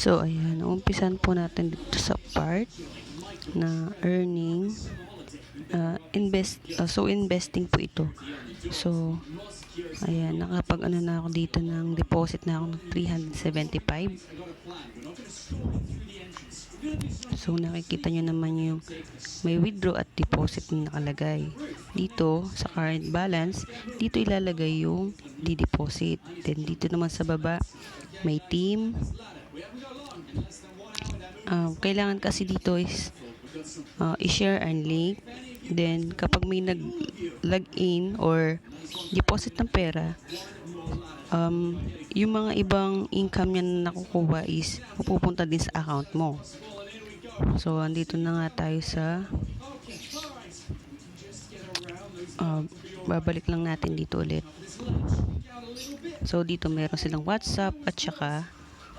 So, ayan. Umpisan po natin dito sa part na earning. Investing po ito. So, ayan. Nakapag na ako dito ng deposit na ako ng 375. So, nakikita nyo naman yung may withdraw at deposit na nakalagay. Dito, sa current balance, dito ilalagay yung di-deposit. Then, dito naman sa baba, may team. Kailangan kasi dito is i-share ang link. Then, kapag may nag-login or deposit ng pera, yung mga ibang income niya na nakukuha is pupunta din sa account mo. So, andito na nga tayo sa babalik lang natin dito ulit. So, dito meron silang WhatsApp at saka